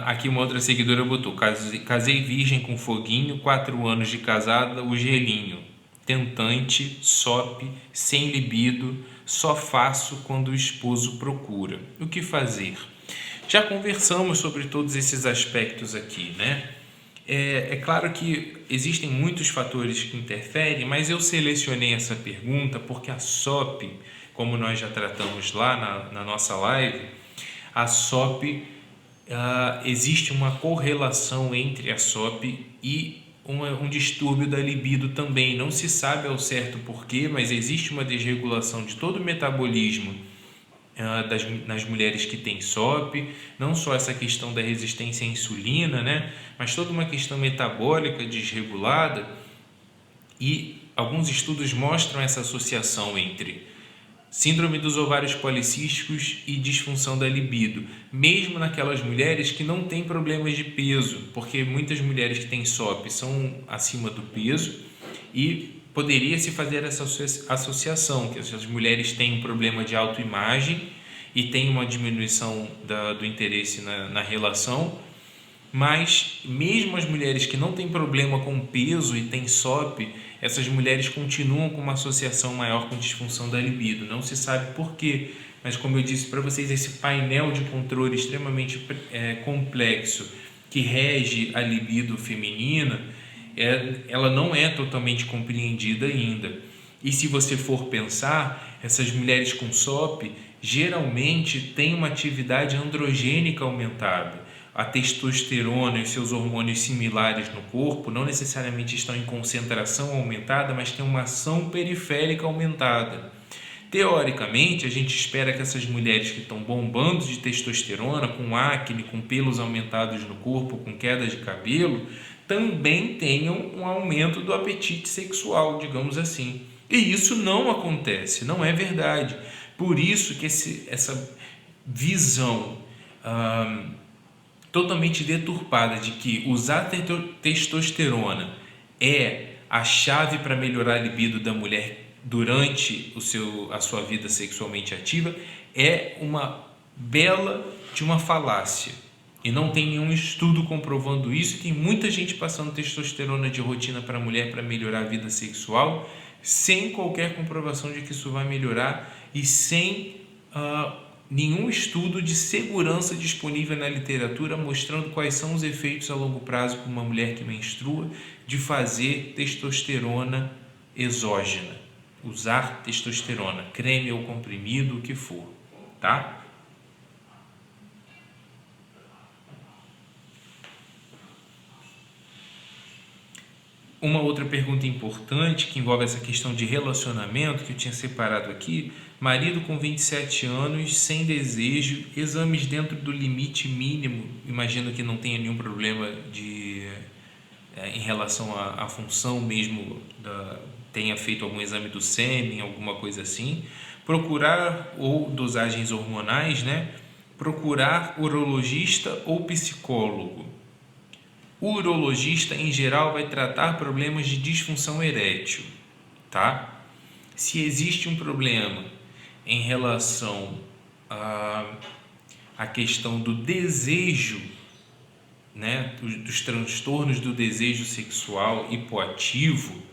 Aqui uma outra seguidora botou: casei virgem com foguinho, 4 anos de casada, o gelinho. Tentante, SOP, sem libido, só faço quando o esposo procura. O que fazer? Já conversamos sobre todos esses aspectos aqui, né? É claro que existem muitos fatores que interferem, mas eu selecionei essa pergunta porque a SOP, como nós já tratamos lá na nossa live, a SOP, existe uma correlação entre a SOP e um distúrbio da libido também. Não se sabe ao certo porquê, mas existe uma desregulação de todo o metabolismo nas mulheres que têm SOP, não só essa questão da resistência à insulina, né, mas toda uma questão metabólica desregulada, e alguns estudos mostram essa associação entre síndrome dos ovários policísticos e disfunção da libido, mesmo naquelas mulheres que não têm problemas de peso, porque muitas mulheres que têm SOP são acima do peso e poderia-se fazer essa associação, que essas mulheres têm um problema de autoimagem e têm uma diminuição do interesse na relação, mas mesmo as mulheres que não têm problema com peso e têm SOP, essas mulheres continuam com uma associação maior com disfunção da libido. Não se sabe por quê, mas como eu disse para vocês, esse painel de controle extremamente complexo que rege a libido feminina, ela não é totalmente compreendida ainda. E se você for pensar, essas mulheres com SOP geralmente têm uma atividade androgênica aumentada. A testosterona e seus hormônios similares no corpo não necessariamente estão em concentração aumentada, mas têm uma ação periférica aumentada. Teoricamente, a gente espera que essas mulheres que estão bombando de testosterona, com acne, com pelos aumentados no corpo, com queda de cabelo, também tenham um aumento do apetite sexual, digamos assim. E isso não acontece, não é verdade. Por isso que essa visão totalmente deturpada de que usar testosterona é a chave para melhorar a libido da mulher durante a sua vida sexualmente ativa é uma bela de uma falácia. E não tem nenhum estudo comprovando isso. Tem muita gente passando testosterona de rotina para a mulher para melhorar a vida sexual, sem qualquer comprovação de que isso vai melhorar e sem nenhum estudo de segurança disponível na literatura mostrando quais são os efeitos a longo prazo para uma mulher que menstrua de fazer testosterona exógena, usar testosterona, creme ou comprimido, o que for, tá? Uma outra pergunta importante que envolve essa questão de relacionamento que eu tinha separado aqui: marido com 27 anos, sem desejo, exames dentro do limite mínimo, imagino que não tenha nenhum problema em relação à função mesmo, tenha feito algum exame do sêmen, alguma coisa assim, procurar, ou dosagens hormonais, né? Procurar urologista ou psicólogo. O urologista, em geral, vai tratar problemas de disfunção erétil, tá? Se existe um problema em relação à questão do desejo, né, dos transtornos do desejo sexual hipoativo,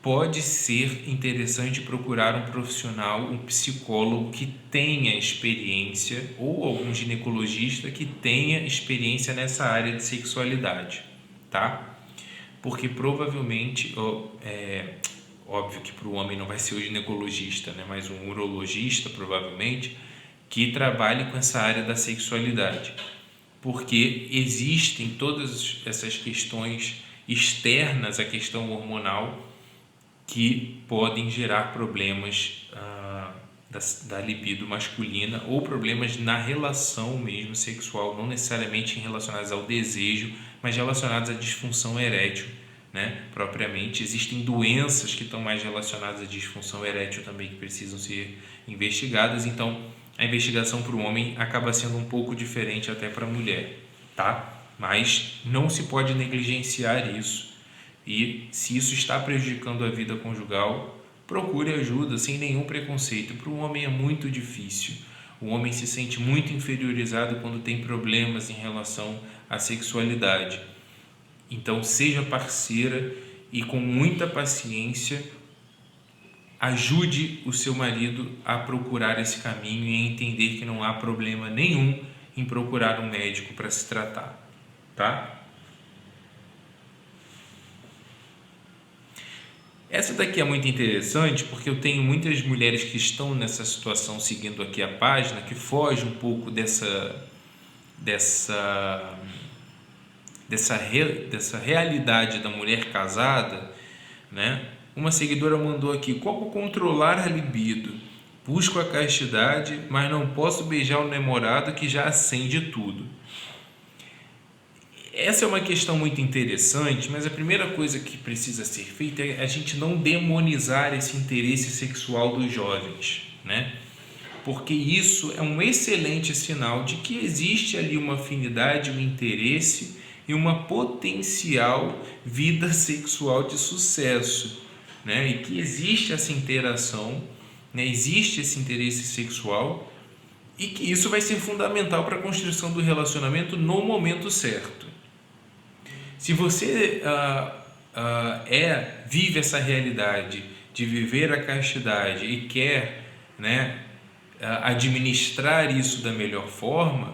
pode ser interessante procurar um profissional, um psicólogo que tenha experiência, ou algum ginecologista que tenha experiência nessa área de sexualidade, tá? Porque provavelmente, óbvio que para o homem não vai ser o ginecologista, né? Mas um urologista, provavelmente, que trabalhe com essa área da sexualidade, porque existem todas essas questões externas à questão hormonal que podem gerar problemas da libido masculina ou problemas na relação mesmo sexual, não necessariamente relacionados ao desejo, mas relacionados à disfunção erétil, né? Propriamente. Existem doenças que estão mais relacionadas à disfunção erétil também que precisam ser investigadas, então a investigação para o homem acaba sendo um pouco diferente até para a mulher, tá? Mas não se pode negligenciar isso, e se isso está prejudicando a vida conjugal, procure ajuda sem nenhum preconceito. Para o homem é muito difícil, o homem se sente muito inferiorizado quando tem problemas em relação à sexualidade. Então seja parceira e com muita paciência ajude o seu marido a procurar esse caminho e a entender que não há problema nenhum em procurar um médico para se tratar, tá? Essa daqui é muito interessante porque eu tenho muitas mulheres que estão nessa situação seguindo aqui a página, que foge um pouco dessa realidade da mulher casada, né? Uma seguidora mandou aqui: como controlar a libido? Busco a castidade, mas não posso beijar o namorado que já acende tudo. Essa é uma questão muito interessante, mas a primeira coisa que precisa ser feita é a gente não demonizar esse interesse sexual dos jovens, né? Porque isso é um excelente sinal de que existe ali uma afinidade, um interesse e uma potencial vida sexual de sucesso, né? E que existe essa interação, né? Existe esse interesse sexual e que isso vai ser fundamental para a construção do relacionamento no momento certo. Se você vive essa realidade de viver a castidade e quer, né, administrar isso da melhor forma,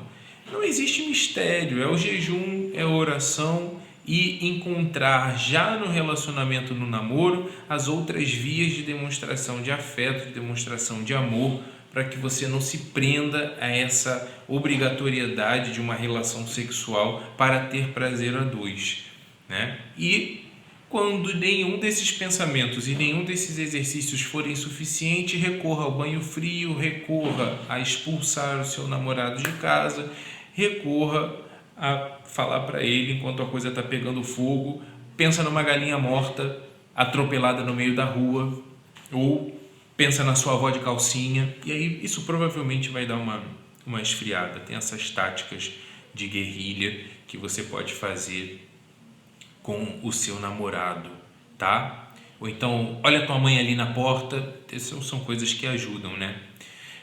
não existe mistério, é o jejum, é a oração e encontrar já no relacionamento, no namoro, as outras vias de demonstração de afeto, de demonstração de amor, para que você não se prenda a essa obrigatoriedade de uma relação sexual para ter prazer a dois, né? E quando nenhum desses pensamentos e nenhum desses exercícios forem suficientes, recorra ao banho frio, recorra a expulsar o seu namorado de casa, recorra a falar para ele enquanto a coisa está pegando fogo, pensa numa galinha morta atropelada no meio da rua, ou pensa na sua avó de calcinha, e aí isso provavelmente vai dar uma esfriada. Tem essas táticas de guerrilha que você pode fazer com o seu namorado, tá? Ou então, olha tua mãe ali na porta. Essas são coisas que ajudam, né?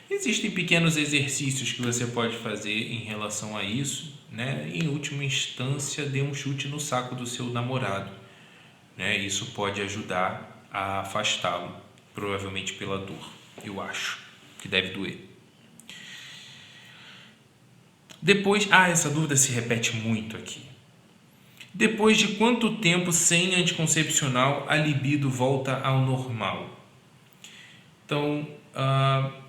Existem pequenos exercícios que você pode fazer em relação a isso, né? Em última instância, dê um chute no saco do seu namorado, né? Isso pode ajudar a afastá-lo, provavelmente pela dor, eu acho que deve doer. Depois, essa dúvida se repete muito aqui. Depois de quanto tempo sem anticoncepcional a libido volta ao normal? Então,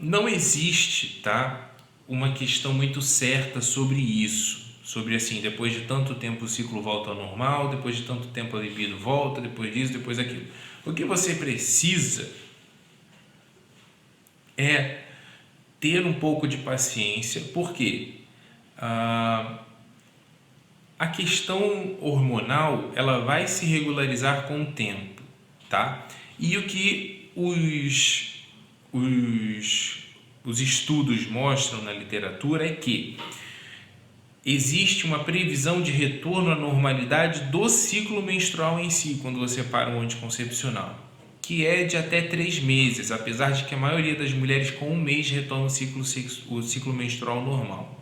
não existe, tá, uma questão muito certa sobre isso. Sobre assim, depois de tanto tempo o ciclo volta ao normal, depois de tanto tempo a libido volta, depois disso, depois daquilo. O que você precisa é ter um pouco de paciência, porque a questão hormonal ela vai se regularizar com o tempo, tá? E o que os estudos mostram na literatura é que existe uma previsão de retorno à normalidade do ciclo menstrual em si, quando você para um anticoncepcional, que é de até 3 meses, apesar de que a maioria das mulheres com 1 mês retorna o ciclo menstrual normal.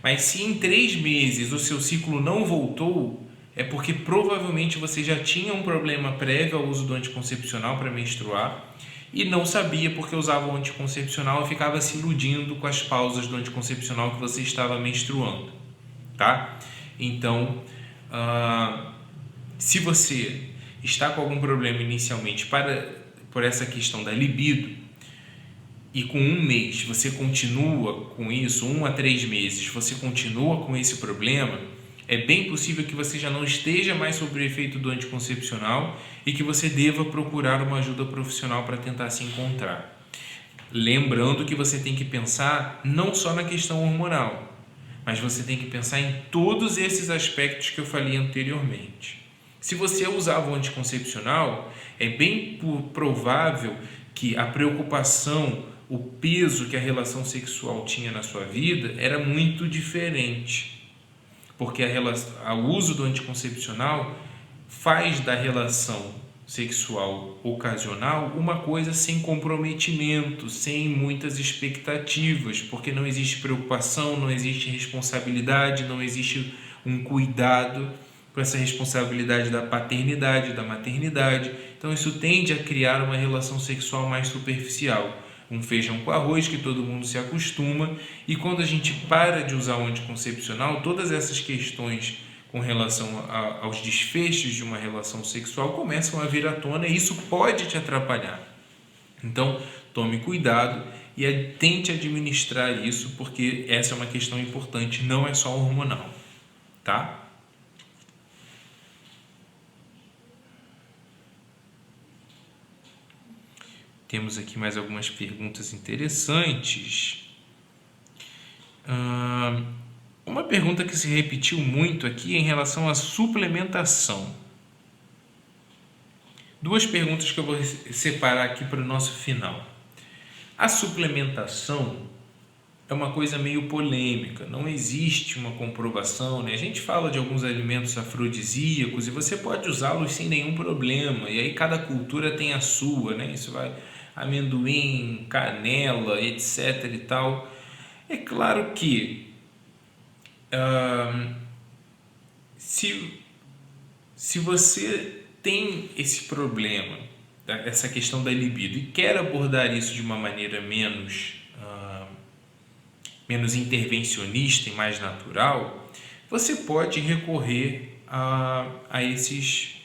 Mas se em 3 meses o seu ciclo não voltou, é porque provavelmente você já tinha um problema prévio ao uso do anticoncepcional para menstruar e não sabia porque usava o anticoncepcional e ficava se iludindo com as pausas do anticoncepcional que você estava menstruando, tá? Então, se você está com algum problema inicialmente por essa questão da libido, e com 1 mês você continua com isso, 1 a 3 meses, você continua com esse problema, é bem possível que você já não esteja mais sob o efeito do anticoncepcional e que você deva procurar uma ajuda profissional para tentar se encontrar. Lembrando que você tem que pensar não só na questão hormonal, mas você tem que pensar em todos esses aspectos que eu falei anteriormente. Se você usava o anticoncepcional, é bem provável que a preocupação, o peso que a relação sexual tinha na sua vida era muito diferente, porque o uso do anticoncepcional faz da relação sexual ocasional uma coisa sem comprometimento, sem muitas expectativas, porque não existe preocupação, não existe responsabilidade, não existe um cuidado com essa responsabilidade da paternidade, da maternidade. Então isso tende a criar uma relação sexual mais superficial, um feijão com arroz que todo mundo se acostuma, e quando a gente para de usar o anticoncepcional, todas essas questões com relação aos desfechos de uma relação sexual começam a vir à tona e isso pode te atrapalhar. Então, tome cuidado e tente administrar isso, porque essa é uma questão importante, não é só hormonal, tá? Temos aqui mais algumas perguntas interessantes. Uma pergunta que se repetiu muito aqui é em relação à suplementação. 2 perguntas que eu vou separar aqui para o nosso final. A suplementação é uma coisa meio polêmica, não existe uma comprovação, né? A gente fala de alguns alimentos afrodisíacos e você pode usá-los sem nenhum problema, e aí cada cultura tem a sua, né? Isso vai amendoim, canela, etc e tal. É claro que se você tem esse problema, essa questão da libido, e quer abordar isso de uma maneira menos intervencionista e mais natural, você pode recorrer a esses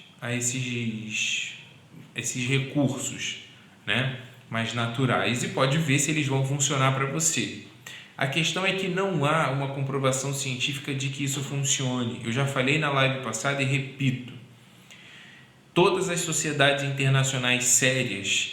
recursos, né, mais naturais, e pode ver se eles vão funcionar para você. A questão é que não há uma comprovação científica de que isso funcione. Eu já falei na live passada e repito. Todas as sociedades internacionais sérias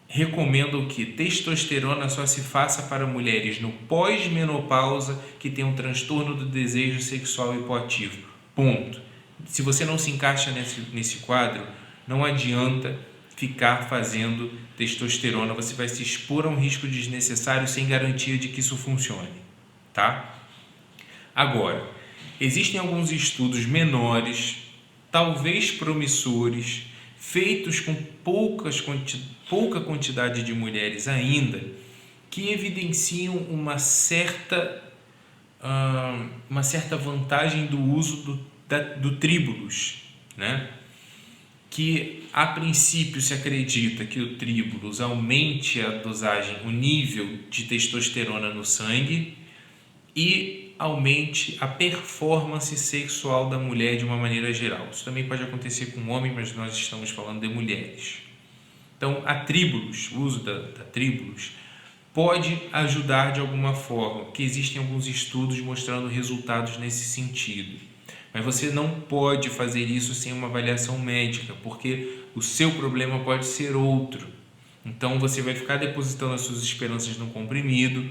recomendam que testosterona só se faça para mulheres no pós-menopausa que tem um transtorno do desejo sexual hipoativo. Ponto. Se você não se encaixa nesse quadro, não adianta ficar fazendo testosterona, você vai se expor a um risco desnecessário sem garantia de que isso funcione, tá? Agora, existem alguns estudos menores, talvez promissores, feitos com pouca quantidade de mulheres ainda, que evidenciam uma certa vantagem do uso do Tribulus, né? Que a princípio se acredita que o Tribulus aumente a dosagem, o nível de testosterona no sangue e aumente a performance sexual da mulher de uma maneira geral. Isso também pode acontecer com o homem, mas nós estamos falando de mulheres. Então, a Tribulus, o uso da Tribulus, pode ajudar de alguma forma, porque existem alguns estudos mostrando resultados nesse sentido. Mas você não pode fazer isso sem uma avaliação médica, porque o seu problema pode ser outro. Então você vai ficar depositando as suas esperanças no comprimido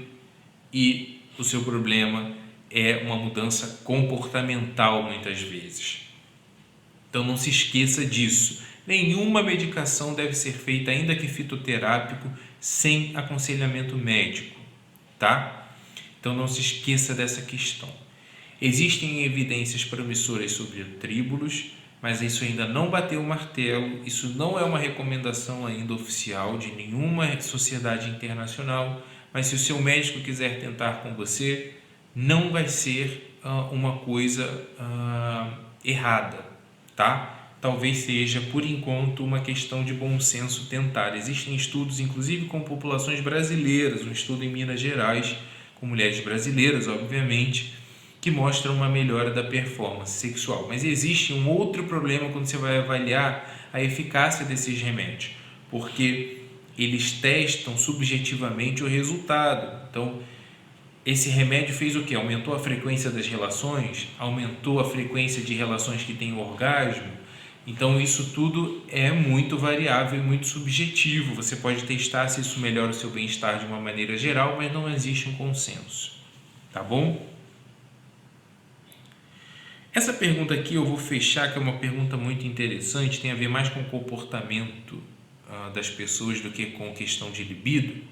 e o seu problema é uma mudança comportamental muitas vezes. Então não se esqueça disso. Nenhuma medicação deve ser feita, ainda que fitoterápico, sem aconselhamento médico, tá? Então não se esqueça dessa questão. Existem evidências promissoras sobre o Tribulus, mas isso ainda não bateu o martelo, isso não é uma recomendação ainda oficial de nenhuma sociedade internacional, mas se o seu médico quiser tentar com você, não vai ser uma coisa errada, tá? Talvez seja, por enquanto, uma questão de bom senso tentar. Existem estudos, inclusive com populações brasileiras, um estudo em Minas Gerais, com mulheres brasileiras, obviamente, que mostram uma melhora da performance sexual. Mas existe um outro problema quando você vai avaliar a eficácia desses remédios, porque eles testam subjetivamente o resultado. Então, esse remédio fez o quê? Aumentou a frequência das relações, aumentou a frequência de relações que têm orgasmo. Então, isso tudo é muito variável e muito subjetivo. Você pode testar se isso melhora o seu bem-estar de uma maneira geral, mas não existe um consenso. Tá bom? Essa pergunta aqui eu vou fechar, que é uma pergunta muito interessante, tem a ver mais com o comportamento das pessoas do que com questão de libido.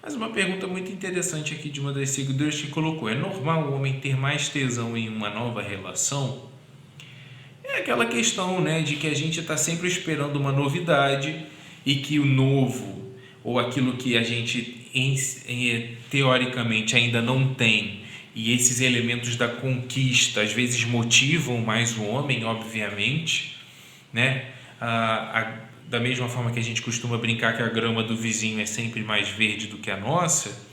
Mas uma pergunta muito interessante aqui de uma das seguidoras que colocou: é normal o homem ter mais tesão em uma nova relação? É aquela questão, né, de que a gente está sempre esperando uma novidade e que o novo, ou aquilo que a gente teoricamente ainda não tem, e esses elementos da conquista às vezes motivam mais o homem, obviamente, né? Da mesma forma que a gente costuma brincar que a grama do vizinho é sempre mais verde do que a nossa,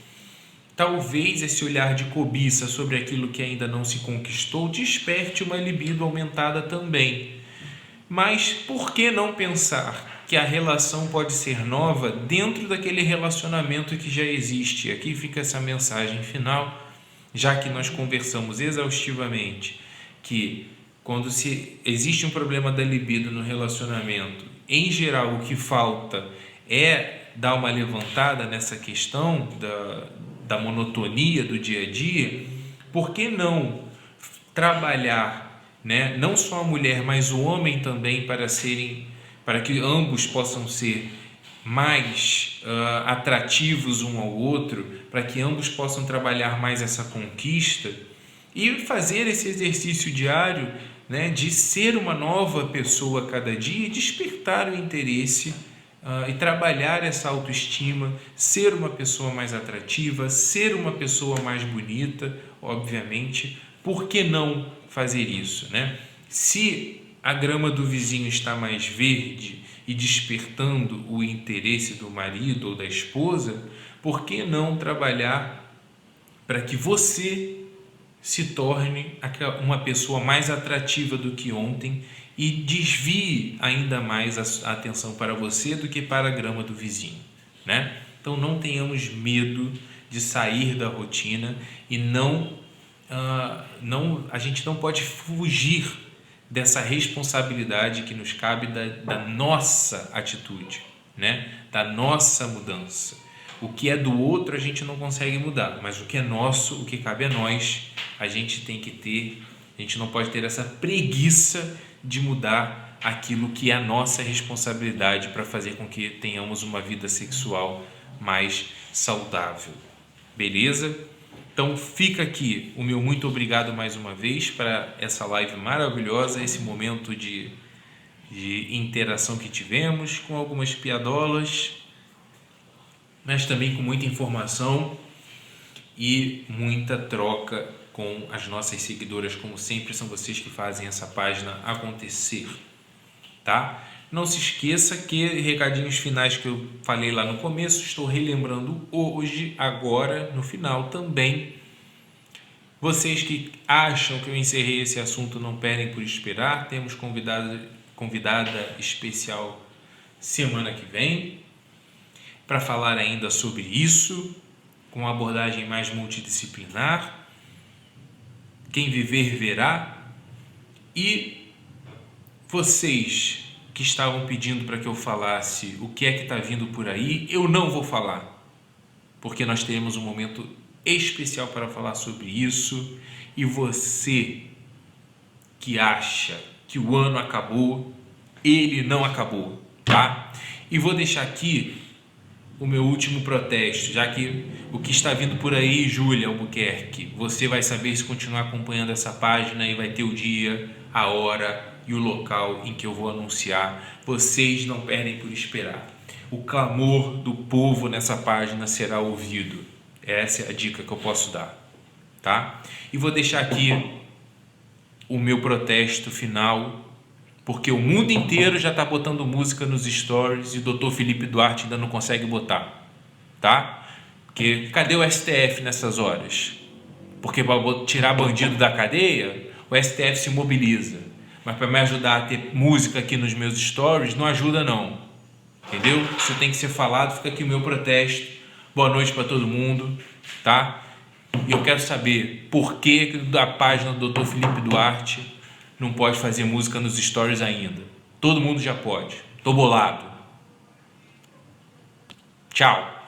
talvez esse olhar de cobiça sobre aquilo que ainda não se conquistou desperte uma libido aumentada também. Mas por que não pensar que a relação pode ser nova dentro daquele relacionamento que já existe? Aqui fica essa mensagem final, já que nós conversamos exaustivamente que quando existe um problema da libido no relacionamento, em geral o que falta é dar uma levantada nessa questão da monotonia do dia a dia. Por que não trabalhar, né, não só a mulher, mas o homem também, para que ambos possam ser mais atrativos um ao outro, para que ambos possam trabalhar mais essa conquista e fazer esse exercício diário, né, de ser uma nova pessoa a cada dia e despertar o interesse e trabalhar essa autoestima, ser uma pessoa mais atrativa, ser uma pessoa mais bonita, obviamente. Por que não fazer isso, né? Se a grama do vizinho está mais verde e despertando o interesse do marido ou da esposa, por que não trabalhar para que você se torne uma pessoa mais atrativa do que ontem e desvie ainda mais a atenção para você do que para a grama do vizinho, né? Então não tenhamos medo de sair da rotina e a gente não pode fugir dessa responsabilidade que nos cabe da nossa atitude, né? Da nossa mudança. O que é do outro a gente não consegue mudar, mas o que é nosso, o que cabe a nós, a gente tem que ter. A gente não pode ter essa preguiça de mudar aquilo que é a nossa responsabilidade para fazer com que tenhamos uma vida sexual mais saudável. Beleza? Então fica aqui o meu muito obrigado mais uma vez para essa live maravilhosa, esse momento de interação que tivemos, com algumas piadolas, mas também com muita informação e muita troca com as nossas seguidoras, como sempre são vocês que fazem essa página acontecer, tá? Não se esqueça que recadinhos finais que eu falei lá no começo, estou relembrando hoje, agora, no final também. Vocês que acham que eu encerrei esse assunto, não perdem por esperar, temos convidada especial semana que vem, para falar ainda sobre isso, com uma abordagem mais multidisciplinar. Quem viver, verá. E vocês que estavam pedindo para que eu falasse o que é que está vindo por aí, eu não vou falar, porque nós teremos um momento especial para falar sobre isso. E você que acha que o ano acabou, ele não acabou, tá? E vou deixar aqui o meu último protesto, já que o que está vindo por aí, Júlia Albuquerque, você vai saber se continuar acompanhando essa página e vai ter o dia, a hora e o local em que eu vou anunciar. Vocês não perdem por esperar. O clamor do povo nessa página será ouvido. Essa é a dica que eu posso dar, tá? E vou deixar aqui o meu protesto final, porque o mundo inteiro já está botando música nos stories e o Dr. Felipe Duarte ainda não consegue botar, tá? Porque cadê o STF nessas horas? Porque para tirar bandido da cadeia, o STF se mobiliza. Mas para me ajudar a ter música aqui nos meus stories, não ajuda não, entendeu? Isso tem que ser falado, fica aqui o meu protesto. Boa noite para todo mundo, tá? E eu quero saber por que da página do Dr. Felipe Duarte não pode fazer música nos stories ainda. Todo mundo já pode. Tô bolado. Tchau.